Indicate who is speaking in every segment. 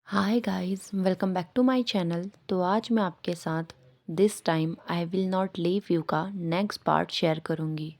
Speaker 1: Hi guys, welcome back to my channel. तो आज मैं आपके साथ this time I will not leave you का नेक्स्ट पार्ट शेयर करूंगी।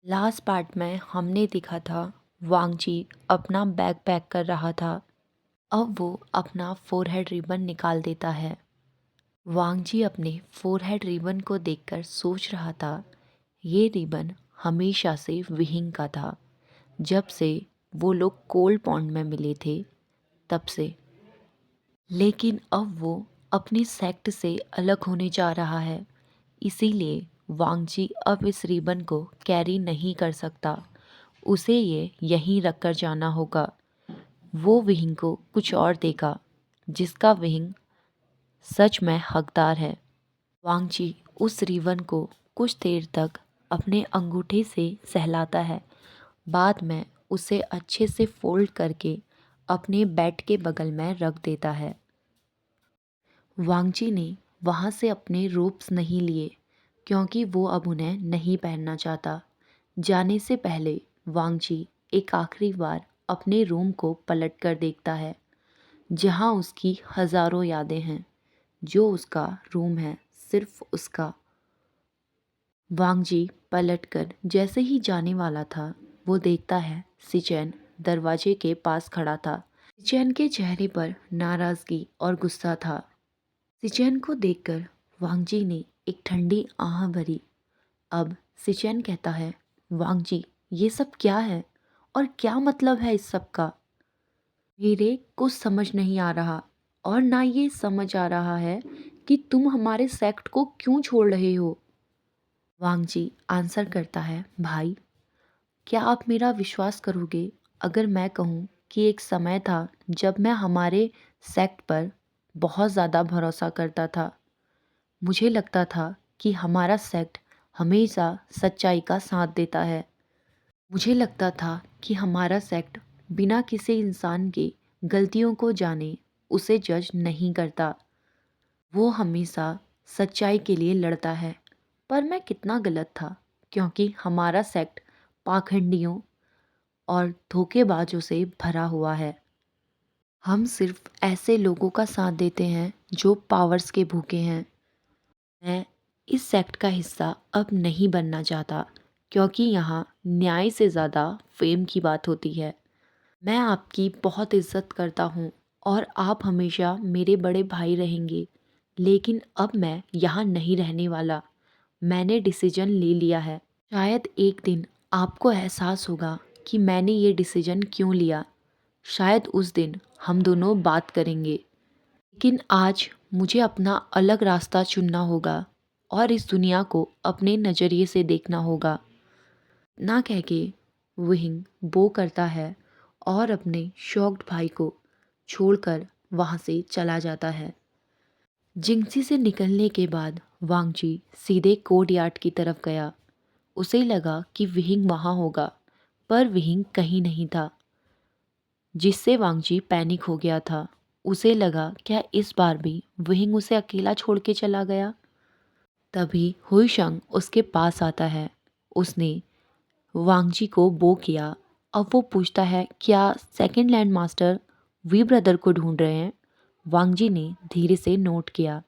Speaker 1: लास्ट पार्ट में हमने देखा था वांगजी अपना बैग पैक कर रहा था। अब वो अपना फोरहेड रिबन निकाल देता है। वांगजी अपने फोरहेड रिबन को देखकर सोच रहा था, ये रिबन हमेशा से विहिंग का था। जब से वो लोग कोल्ड पॉन्ड में मिले थे तब से। लेकिन अब वो अपनी सेक्ट से अलग होने जा रहा है, इसीलिए वांगजी अब इस रिबन को कैरी नहीं कर सकता। उसे ये यहीं रख कर जाना होगा। वो विहिंग को कुछ और देगा जिसका विहिंग सच में हकदार है। वांगजी उस रिबन को कुछ देर तक अपने अंगूठे से सहलाता है। बाद में उसे अच्छे से फोल्ड करके अपने बेड के बगल में रख देता है। वांगजी ने वहाँ से अपने रोब्स नहीं लिए क्योंकि वो अब उन्हें नहीं पहनना चाहता। जाने से पहले वांगजी एक आखिरी बार अपने रूम को पलट कर देखता है, जहाँ उसकी हज़ारों यादें हैं। जो उसका रूम है, सिर्फ उसका। वांगजी पलटकर जैसे ही जाने वाला था, वो देखता है सिचेन दरवाजे के पास खड़ा था। सिचेन के चेहरे पर नाराज़गी और गुस्सा था। सिचेन को देखकर वांगजी ने एक ठंडी आह भरी। अब सिचेन कहता है, वांगजी ये सब क्या है और क्या मतलब है इस सब का? मेरे कुछ समझ नहीं आ रहा, और ना ये समझ आ रहा है कि तुम हमारे सेक्ट को क्यों छोड़ रहे हो। वांगजी आंसर करता है, भाई क्या आप मेरा विश्वास करोगे अगर मैं कहूँ कि एक समय था जब मैं हमारे सेक्ट पर बहुत ज़्यादा भरोसा करता था। मुझे लगता था कि हमारा सेक्ट हमेशा सच्चाई का साथ देता है। मुझे लगता था कि हमारा सेक्ट बिना किसी इंसान के गलतियों को जाने उसे जज नहीं करता। वो हमेशा सच्चाई के लिए लड़ता है। पर मैं कितना गलत था, क्योंकि हमारा सेक्ट पाखंडियों और धोखेबाजों से भरा हुआ है। हम सिर्फ ऐसे लोगों का साथ देते हैं जो पावर्स के भूखे हैं। मैं इस सेक्ट का हिस्सा अब नहीं बनना चाहता, क्योंकि यहाँ न्याय से ज़्यादा फेम की बात होती है। मैं आपकी बहुत इज्जत करता हूँ और आप हमेशा मेरे बड़े भाई रहेंगे, लेकिन अब मैं यहाँ नहीं रहने वाला। मैंने डिसीजन ले लिया है। शायद एक दिन आपको एहसास होगा कि मैंने ये डिसीजन क्यों लिया। शायद उस दिन हम दोनों बात करेंगे। लेकिन आज मुझे अपना अलग रास्ता चुनना होगा और इस दुनिया को अपने नज़रिए से देखना होगा। ना कह के विहिंग बो करता है और अपने शॉक्ड भाई को छोड़कर वहाँ से चला जाता है। जिंगसी से निकलने के बाद वांगजी सीधे कोर्ट यार्ड की तरफ गया। उसे लगा कि विहिंग वहाँ होगा, पर विहिंग कहीं नहीं था, जिससे वांगजी पैनिक हो गया था। उसे लगा, क्या इस बार भी विहिंग उसे अकेला छोड़ के चला गया? तभी हुईशंग उसके पास आता है। उसने वांगजी को बो किया। अब वो पूछता है, क्या second land master we brother को ढूंढ रहे हैं? वांगजी ने धीरे से नोट किया।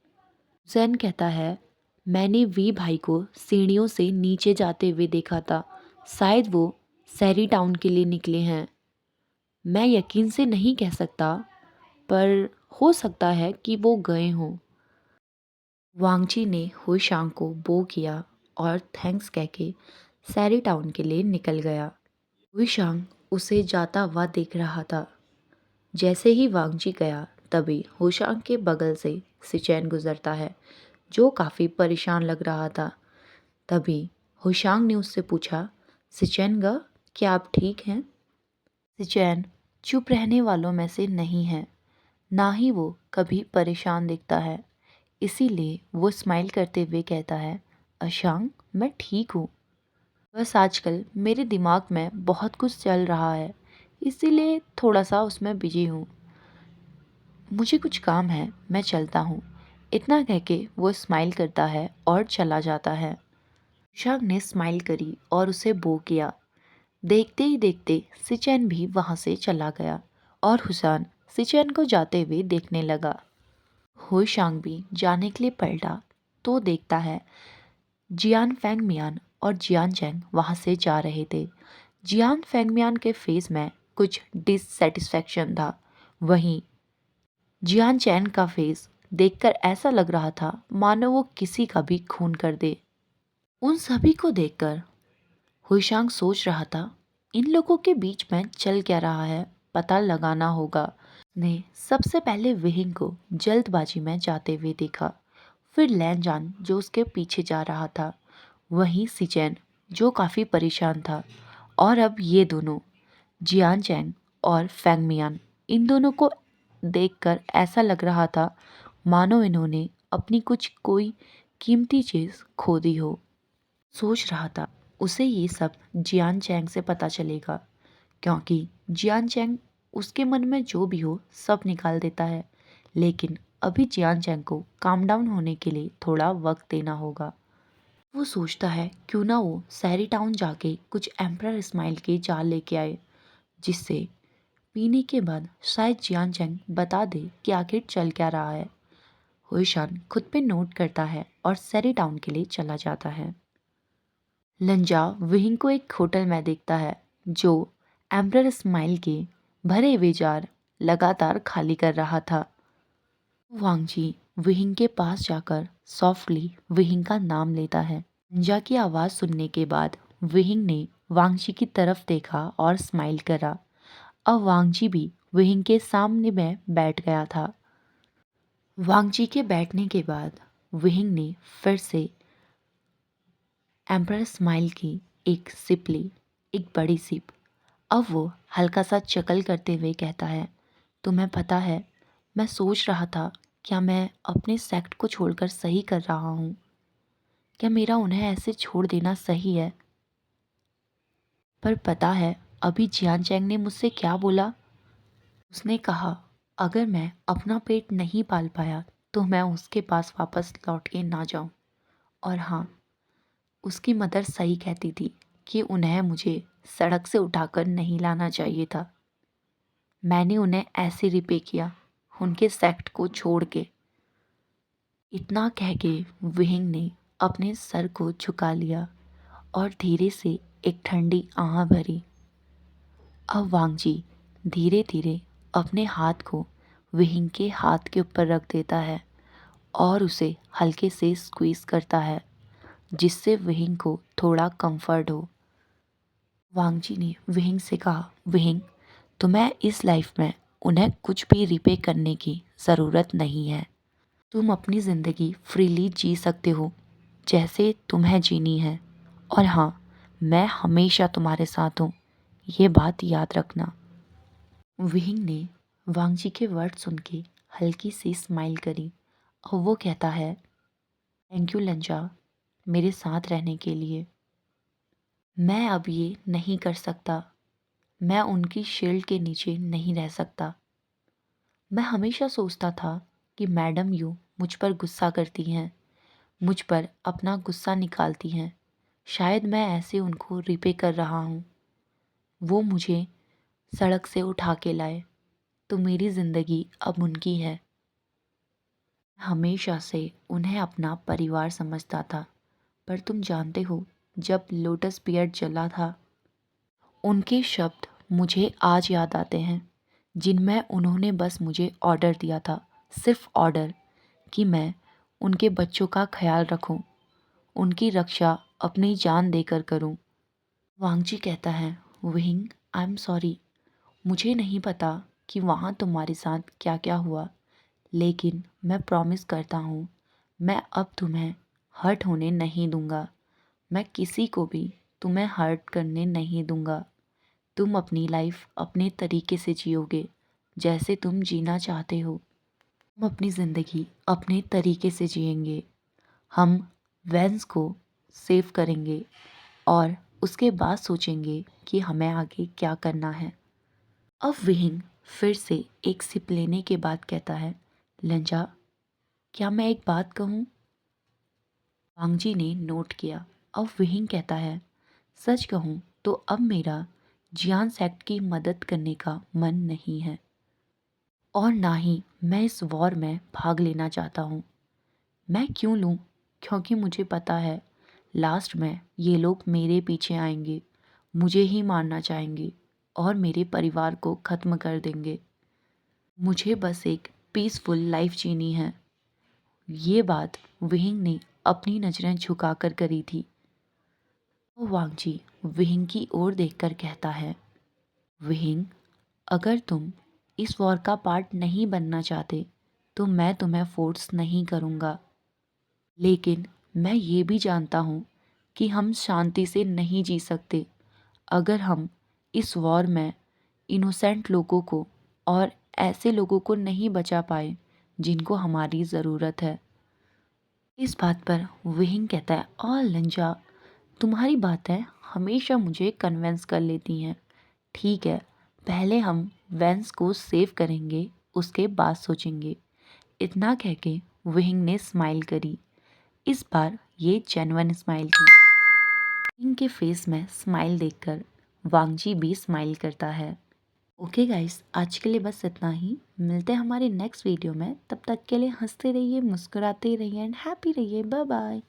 Speaker 1: जैन कहता है, मैंने वी भाई को सीढ़ियों से नीचे जाते हुए देखा था। शायद वो सैरी टाउन के लिए निकले हैं। मैं यकीन से नहीं कह सकता, पर हो सकता है कि वो गए हों। वांगजी ने हुईशांग को बो किया और थैंक्स कह के सैरी टाउन के लिए निकल गया। हुईशांग उसे जाता हुआ देख रहा था। जैसे ही वांगजी गया, तभी हुईशांग के बगल से सिचैन गुजरता है, जो काफ़ी परेशान लग रहा था। तभी हुईशांग ने उससे पूछा, सिचैन गा, क्या आप ठीक हैं? सिचैन चुप रहने वालों में से नहीं है, ना ही वो कभी परेशान दिखता है। इसीलिए वो स्माइल करते हुए कहता है, अशांग मैं ठीक हूँ। बस आजकल मेरे दिमाग में बहुत कुछ चल रहा है, इसीलिए थोड़ा सा उसमें बिजी हूँ। मुझे कुछ काम है, मैं चलता हूँ। इतना कह के वो स्माइल करता है और चला जाता है। शांग ने स्माइल करी और उसे बो किया। देखते ही देखते सिचैन भी वहाँ से चला गया और हुसैन सिचेन को जाते हुए देखने लगा। हुईशांग भी जाने के लिए पलटा तो देखता है जियान फेंगमियान और जियान चैंग वहां से जा रहे थे। जियान फेंगमियान के फेस में कुछ डिससेटिस्फैक्शन था। वहीं जियान चैन का फेस देखकर ऐसा लग रहा था मानो वो किसी का भी खून कर दे। उन सभी को देखकर हुईशांग सोच रहा था इन लोगों के बीच में चल क्या रहा है, पता लगाना होगा। ने सबसे पहले विहिंग को जल्दबाजी में जाते हुए देखा, फिर लैनजान जो उसके पीछे जा रहा था, वहीं सिचेन जो काफ़ी परेशान था, और अब ये दोनों जियान चैंग और फेंगमियान, इन दोनों को देखकर ऐसा लग रहा था मानो इन्होंने अपनी कुछ कोई कीमती चीज़ खो दी हो। सोच रहा था उसे ये सब जियान चैंग से पता चलेगा, क्योंकि जियान चैंग उसके मन में जो भी हो सब निकाल देता है। लेकिन अभी जियान चैंग को काम डाउन होने के लिए थोड़ा वक्त देना होगा। वो सोचता है क्यों ना वो सैरी टाउन जाके कुछ एम्परर स्माइल के जाल लेके आए, जिससे पीने के बाद शायद जियान चैंग बता दे कि आखिर चल क्या रहा है। हुईशान खुद पे नोट करता है और सैरी टाउन के लिए चला जाता है। लंजा विहिंग को एक होटल में देखता है जो एम्परर स्माइल के भरे हुए जार लगातार खाली कर रहा था। वांगजी विहिंग के पास जाकर सॉफ्टली विहिंग का नाम लेता है। लंजा की आवाज़ सुनने के बाद विहिंग ने वांगजी की तरफ देखा और स्माइल करा। अब वांगजी भी विहिंग के सामने में बैठ गया था। वांगजी के बैठने के बाद विहिंग ने फिर से एम्परर स्माइल की एक सिप ली, एक बड़ी सिप। अब वो हल्का सा चकल करते हुए कहता है, तुम्हें पता है मैं सोच रहा था क्या मैं अपने सेक्ट को छोड़कर सही कर रहा हूँ। क्या मेरा उन्हें ऐसे छोड़ देना सही है? पर पता है अभी जियान चैंग ने मुझसे क्या बोला? उसने कहा अगर मैं अपना पेट नहीं पाल पाया तो मैं उसके पास वापस लौट के ना जाऊँ। और हाँ, उसकी मदर सही कहती थी कि उन्हें मुझे सड़क से उठाकर नहीं लाना चाहिए था। मैंने उन्हें ऐसे रिपे किया उनके सेक्ट को छोड़ के। इतना कह के विहिंग ने अपने सर को झुका लिया और धीरे से एक ठंडी आह भरी। अब वांगजी धीरे धीरे अपने हाथ को विहिंग के हाथ के ऊपर रख देता है और उसे हल्के से स्क्वीज करता है, जिससे विहिंग को थोड़ा कंफर्ट हो। वांगजी ने विहिंग से कहा, विहिंग तुम्हें इस लाइफ में उन्हें कुछ भी रिपे करने की ज़रूरत नहीं है। तुम अपनी ज़िंदगी फ्रीली जी सकते हो जैसे तुम्हें जीनी है। और हाँ, मैं हमेशा तुम्हारे साथ हूँ, ये बात याद रखना। विहिंग ने वांगजी के वर्ड सुन के हल्की सी स्माइल करी और वो कहता है, थैंक यू लंजा, मेरे साथ रहने के लिए। मैं अब ये नहीं कर सकता, मैं उनकी शील्ड के नीचे नहीं रह सकता। मैं हमेशा सोचता था कि मैडम यू मुझ पर गुस्सा करती हैं, मुझ पर अपना गुस्सा निकालती हैं। शायद मैं ऐसे उनको रिपे कर रहा हूँ। वो मुझे सड़क से उठा के लाए तो मेरी ज़िंदगी अब उनकी है। हमेशा से उन्हें अपना परिवार समझता था, पर तुम जानते हो जब लोटस बियर्ड जला था, उनके शब्द मुझे आज याद आते हैं, जिनमें उन्होंने बस मुझे ऑर्डर दिया था, सिर्फ ऑर्डर, कि मैं उनके बच्चों का ख्याल रखूं, उनकी रक्षा अपनी जान देकर करूं। वांगजी कहता है, विंग आई एम सॉरी, मुझे नहीं पता कि वहाँ तुम्हारे साथ क्या क्या हुआ, लेकिन मैं प्रॉमिस करता हूँ मैं अब तुम्हें हर्ट होने नहीं दूंगा। मैं किसी को भी तुम्हें हर्ट करने नहीं दूंगा। तुम अपनी लाइफ अपने तरीके से जियोगे जैसे तुम जीना चाहते हो। हम अपनी ज़िंदगी अपने तरीके से जिएंगे। हम वेंस को सेव करेंगे और उसके बाद सोचेंगे कि हमें आगे क्या करना है। अब विहिंग फिर से एक सिप लेने के बाद कहता है, लंजा क्या मैं एक बात कहूँ? वांगजी ने नोट किया। अब विहिंग कहता है, सच कहूँ तो अब मेरा जियान सेक्ट की मदद करने का मन नहीं है। और ना ही मैं इस वॉर में भाग लेना चाहता हूँ। मैं क्यों लूँ? क्योंकि मुझे पता है लास्ट में ये लोग मेरे पीछे आएंगे, मुझे ही मारना चाहेंगे और मेरे परिवार को ख़त्म कर देंगे। मुझे बस एक पीसफुल लाइफ जीनी है। ये बात विहिंग ने अपनी नज़रें झुकाकर करी थी। तो वांगजी विहिंग की ओर देखकर कहता है, विहिंग, अगर तुम इस वॉर का पार्ट नहीं बनना चाहते तो मैं तुम्हें फोर्स नहीं करूँगा। लेकिन मैं ये भी जानता हूँ कि हम शांति से नहीं जी सकते अगर हम इस वॉर में इनोसेंट लोगों को और ऐसे लोगों को नहीं बचा पाए जिनको हमारी ज़रूरत है। इस बात पर विहिंग कहता है, और लंजा, तुम्हारी बातें हमेशा मुझे कन्विंस कर लेती हैं। ठीक है, पहले हम वेंस को सेव करेंगे, उसके बाद सोचेंगे। इतना कह के विहिंग ने स्माइल करी। इस बार ये जेन्युइन स्माइल थी। विहिंग के फेस में स्माइल देखकर वांगजी भी स्माइल करता है। ओके गाइस, आज के लिए बस इतना ही। मिलते हैं हमारे नेक्स्ट वीडियो में। तब तक के लिए हंसते रहिए, मुस्कुराते रहिए एंड हैप्पी रहिए। Bye bye.